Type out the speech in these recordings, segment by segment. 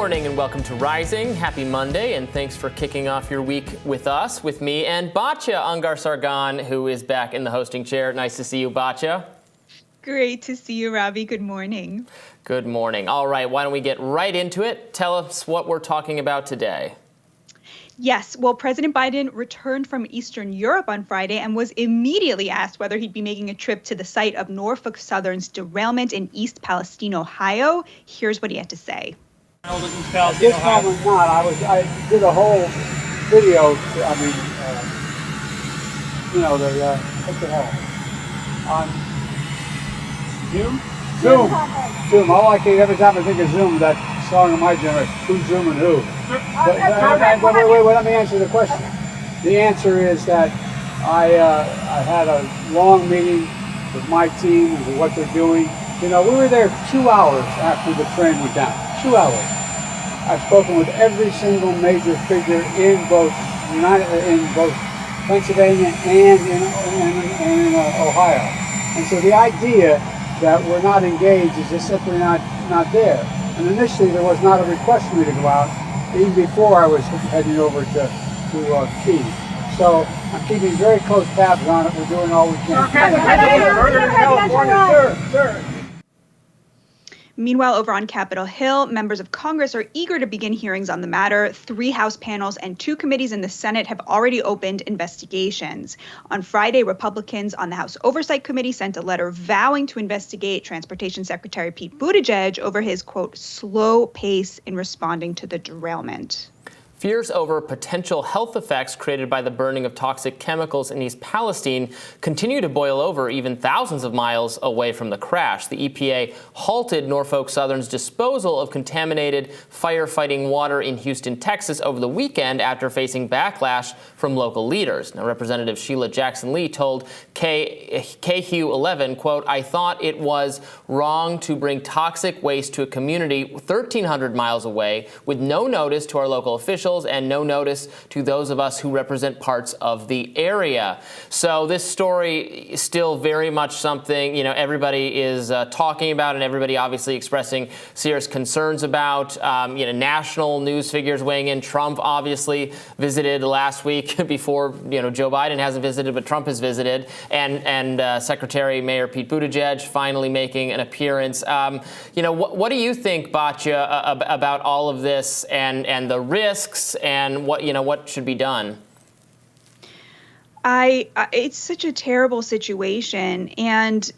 morning and welcome to Rising. Happy Monday, and thanks for kicking off your week with us, with me, and Batya, Ungar-Sargon, who is back in the hosting chair. Nice to see you, Batya. Great to see you, Robby. Good morning. Good morning. All right, why don't we get right into it? Tell us what we're talking about today. Yes, well, President Biden returned from Eastern Europe on Friday and was immediately asked whether he'd be making a trip to the site of Norfolk Southern's derailment in East Palestine, Ohio. Here's what he had to say. At this moment, not. I did a whole video. What the hell? On Zoom. All I can every time I think of Zoom, that song of my generation. Who's zooming who? Wait. Let me answer the question. The answer is that I had a long meeting with my team and what they're doing. You know, we were there 2 hours after the train went down. 2 hours. I've spoken with every single major figure in both Pennsylvania and in Ohio. And so the idea that we're not engaged is just simply not there. And initially there was not a request for me to go out, even before I was heading over to Kyiv. So I'm keeping very close tabs on it. We're doing all we can. Sir. Meanwhile, over on Capitol Hill, members of Congress are eager to begin hearings on the matter. 3 House panels and 2 committees in the Senate have already opened investigations. On Friday, Republicans on the House Oversight Committee sent a letter vowing to investigate Transportation Secretary Pete Buttigieg over his, quote, slow pace in responding to the derailment. Fears over potential health effects created by the burning of toxic chemicals in East Palestine continue to boil over even thousands of miles away from the crash. The EPA halted Norfolk Southern's disposal of contaminated firefighting water in Houston, Texas over the weekend after facing backlash from local leaders. Now, Representative Sheila Jackson-Lee told KHU-11, quote, I thought it was wrong to bring toxic waste to a community 1,300 miles away with no notice to our local officials and no notice to those of us who represent parts of the area. So this story is still very much something, you know, everybody is talking about, and everybody obviously expressing serious concerns about. National news figures weighing in. Trump obviously visited last week before, Joe Biden hasn't visited, but Trump has visited, and Secretary Mayor Pete Buttigieg finally making an appearance. What do you think, Batya, about all of this and the risks and what should be done? It's such a terrible situation. And,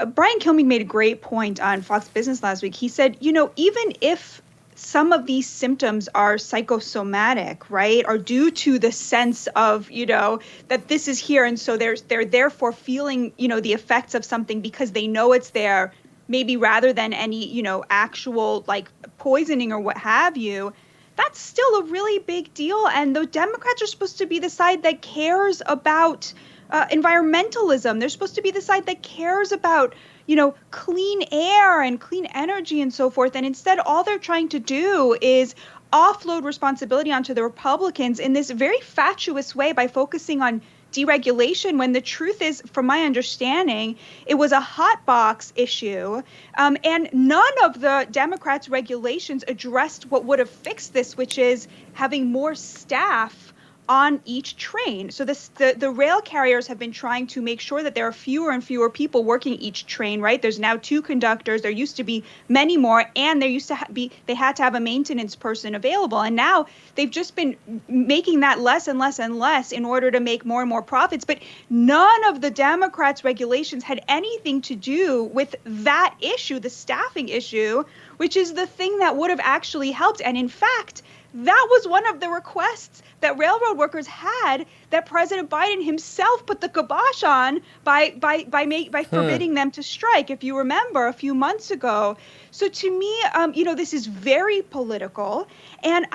Brian Kilmeade made a great point on Fox Business last week. He said, even if some of these symptoms are psychosomatic, right, are due to the sense of, that this is here. And so they're therefore feeling, the effects of something because they know it's there, maybe rather than any, actual like poisoning or what have you. That's still a really big deal. And the Democrats are supposed to be the side that cares about environmentalism. They're supposed to be the side that cares about, clean air and clean energy and so forth. And instead, all they're trying to do is offload responsibility onto the Republicans in this very fatuous way by focusing on deregulation, when the truth is, from my understanding, it was a hot box issue, and none of the Democrats' regulations addressed what would have fixed this, which is having more staff on each train. So the rail carriers have been trying to make sure that there are fewer and fewer people working each train, right? There's now 2 conductors. There used to be many more, and there used to they had to have a maintenance person available. And now they've just been making that less and less and less in order to make more and more profits. But none of the Democrats' regulations had anything to do with that issue, the staffing issue, which is the thing that would have actually helped. And in fact, that was one of the requests that railroad workers had that President Biden himself put the kibosh on by forbidding them to strike, if you remember, a few months ago. So to me, this is very political. And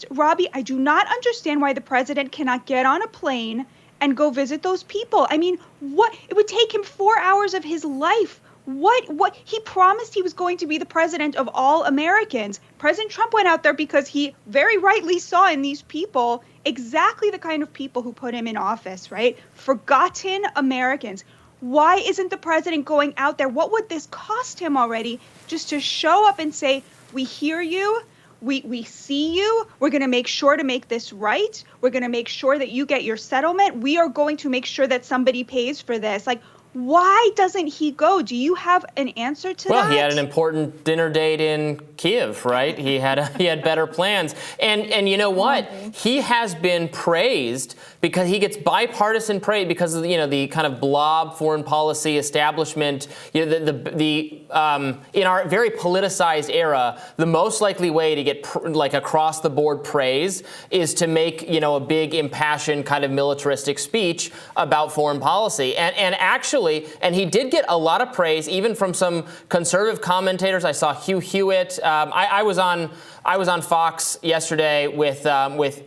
Robby, I do not understand why the president cannot get on a plane and go visit those people. I mean, it would take him 4 hours of his life. What he promised he was going to be the president of all Americans. President Trump went out there because he very rightly saw in these people exactly the kind of people who put him in office, right? Forgotten Americans. Why isn't the president going out there? What would this cost him already just to show up and say, we hear you. We see you. We're going to make sure to make this right. We're going to make sure that you get your settlement. We are going to make sure that somebody pays for this. Like, why doesn't he go? Do you have an answer to that? Well, he had an important dinner date in Kiev, right? He had better plans. And you know what? He has been praised because he gets bipartisan praise because of, the kind of blob foreign policy establishment. In our very politicized era, the most likely way to get across the board praise is to make, a big impassioned kind of militaristic speech about foreign policy. And actually, and he did get a lot of praise, even from some conservative commentators. I saw Hugh Hewitt. I was on Fox yesterday with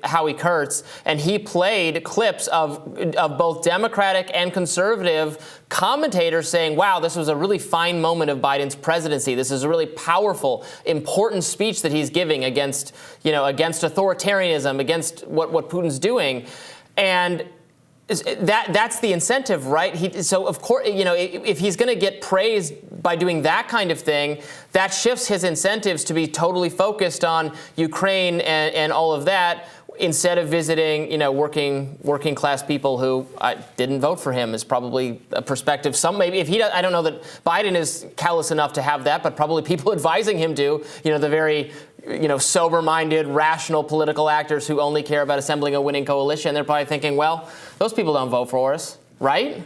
Howie Kurtz, and he played clips of both Democratic and conservative commentators saying, wow, this was a really fine moment of Biden's presidency. This is a really powerful, important speech that he's giving against authoritarianism, against what Putin's doing. And that's the incentive, right? So of course, if he's going to get praised by doing that kind of thing, that shifts his incentives to be totally focused on Ukraine and all of that, instead of visiting, working class people who didn't vote for him. Is probably a perspective. Some maybe if he does, I don't know that Biden is callous enough to have that, but probably people advising him to, the very sober-minded, rational political actors who only care about assembling a winning coalition. They're probably thinking, well, those people don't vote for us, right?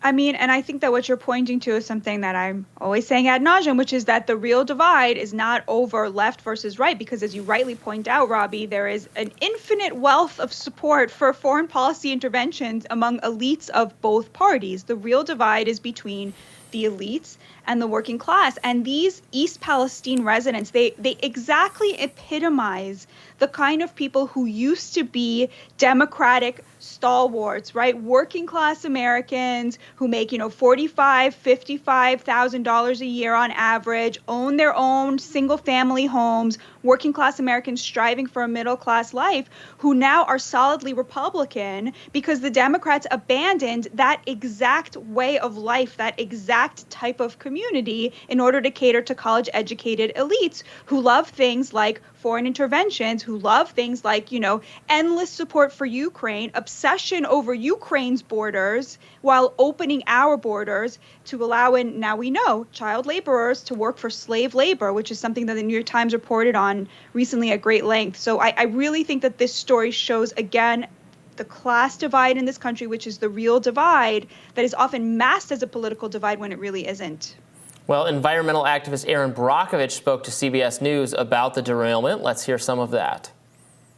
I mean, and I think that what you're pointing to is something that I'm always saying ad nauseum, which is that the real divide is not over left versus right, because as you rightly point out, Robby, there is an infinite wealth of support for foreign policy interventions among elites of both parties. The real divide is between the elites and the working class. And these East Palestine residents, they exactly epitomize the kind of people who used to be Democratic stalwarts, right? Working class Americans who make, $45,000, $55,000 a year on average, own their own single family homes, working class Americans striving for a middle class life, who now are solidly Republican because the Democrats abandoned that exact way of life, that exact type of community, in order to cater to college educated elites who love things like foreign interventions, who love things like, endless support for Ukraine, obsession over Ukraine's borders, while opening our borders to allow in, now we know, child laborers to work for slave labor, which is something that the New York Times reported on recently at great length. So I really think that this story shows, again, the class divide in this country, which is the real divide that is often masked as a political divide when it really isn't. Well, environmental activist Erin Brockovich spoke to CBS News about the derailment. Let's hear some of that.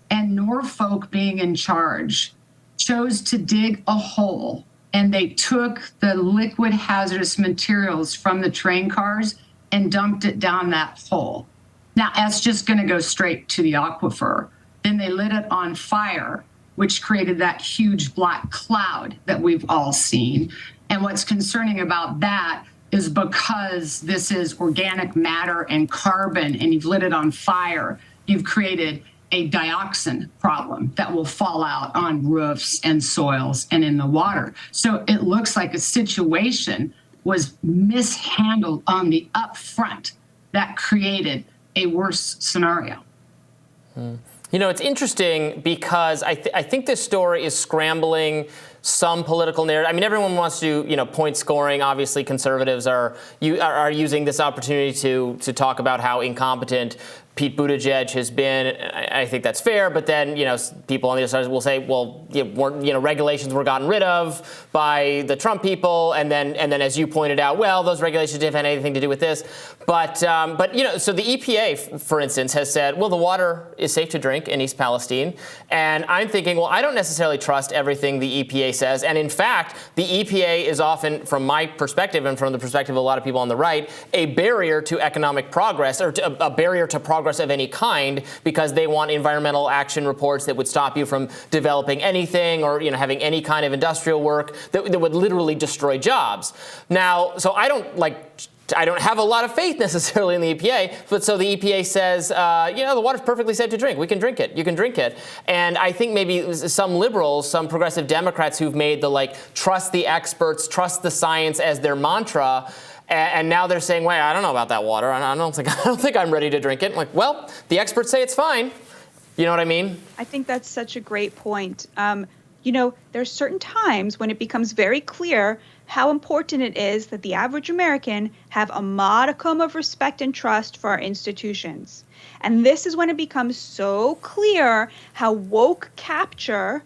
And Norfolk, being in charge, chose to dig a hole, and they took the liquid hazardous materials from the train cars and dumped it down that hole. Now, that's just going to go straight to the aquifer. Then they lit it on fire, which created that huge black cloud that we've all seen. And what's concerning about that is because this is organic matter and carbon, and you've lit it on fire, you've created a dioxin problem that will fall out on roofs and soils and in the water. So it looks like a situation was mishandled on the upfront that created a worse scenario. It's interesting because I think this story is scrambling some political narrative. I mean, everyone wants to, point scoring. Obviously, conservatives are using this opportunity to talk about how incompetent Pete Buttigieg has been. I think that's fair, but then, people on the other side will say, well, regulations were gotten rid of by the Trump people, and then as you pointed out, well, those regulations didn't have anything to do with this. But so the EPA, for instance, has said, well, the water is safe to drink in East Palestine, and I'm thinking, well, I don't necessarily trust everything the EPA says, and in fact, the EPA is often, from my perspective and from the perspective of a lot of people on the right, a barrier to economic progress, or a barrier to progress of any kind, because they want environmental action reports that would stop you from developing anything or having any kind of industrial work that would literally destroy jobs. Now, so I don't have a lot of faith necessarily in the EPA, but so the EPA says, the water's perfectly safe to drink. We can drink it. You can drink it. And I think maybe some liberals, some progressive Democrats who've made the trust the experts, trust the science as their mantra. And now they're saying, wait, I don't know about that water. I don't think I'm ready to drink it. I'm like, well, the experts say it's fine. You know what I mean? I think that's such a great point. There's certain times when it becomes very clear how important it is that the average American have a modicum of respect and trust for our institutions. And this is when it becomes so clear how woke capture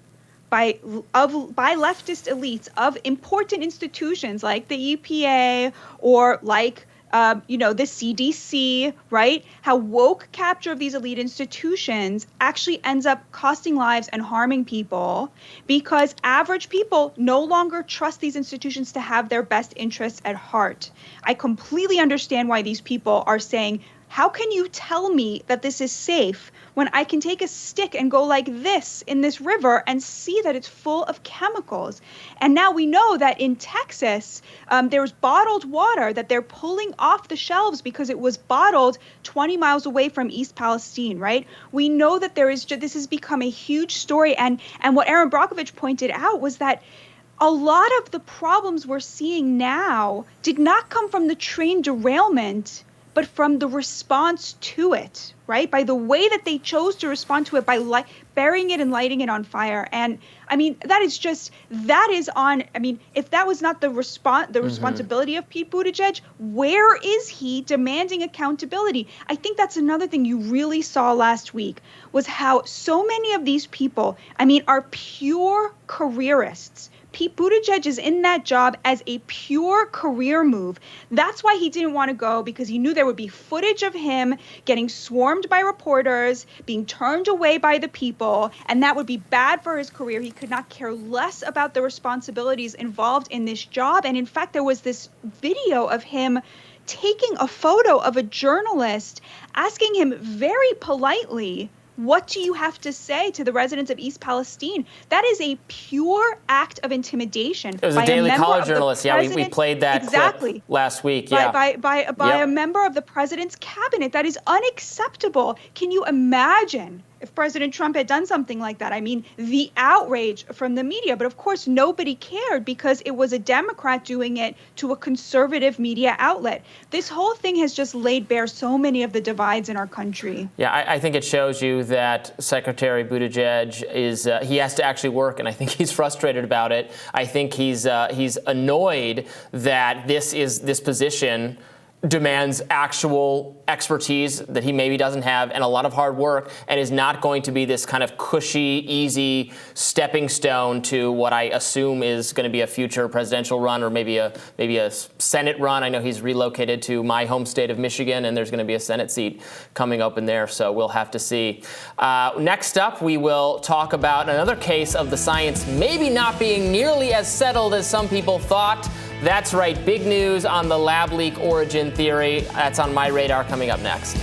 by leftist elites of important institutions like the EPA or like the CDC, right? How woke capture of these elite institutions actually ends up costing lives and harming people because average people no longer trust these institutions to have their best interests at heart. I completely understand why these people are saying, how can you tell me that this is safe when I can take a stick and go like this in this river and see that it's full of chemicals? And now we know that in Texas, there's bottled water that they're pulling off the shelves because it was bottled 20 miles away from East Palestine, right? We know that this has become a huge story. And what Aaron Brockovich pointed out was that a lot of the problems we're seeing now did not come from the train derailment, but from the response to it, right? By the way that they chose to respond to it, by burying it and lighting it on fire. And I mean, if that was not the responsibility of Pete Buttigieg, where is he demanding accountability? I think that's another thing you really saw last week was how so many of these people, are pure careerists. Pete Buttigieg is in that job as a pure career move. That's why he didn't want to go, because he knew there would be footage of him getting swarmed by reporters, being turned away by the people, and that would be bad for his career. He could not care less about the responsibilities involved in this job. And in fact, there was this video of him taking a photo of a journalist, asking him very politely, what do you have to say to the residents of East Palestine? That is a pure act of intimidation. It was a Daily Caller journalist. Yeah, we played that clip last week. Yeah. By a member of the president's cabinet. That is unacceptable. Can you imagine if President Trump had done something like that? The outrage from the media. But of course, nobody cared because it was a Democrat doing it to a conservative media outlet. This whole thing has just laid bare so many of the divides in our country. Yeah, I think it shows you that Secretary Buttigieg he has to actually work, and I think he's frustrated about it. I think he's annoyed that this position demands actual expertise that he maybe doesn't have and a lot of hard work, and is not going to be this kind of cushy, easy stepping stone to what I assume is going to be a future presidential run or maybe a Senate run. I know he's relocated to my home state of Michigan, and there's going to be a Senate seat coming up in there, so we'll have to see. Next up, we will talk about another case of the science maybe not being nearly as settled as some people thought. That's right, big news on the lab leak origin theory. That's on my radar coming up next.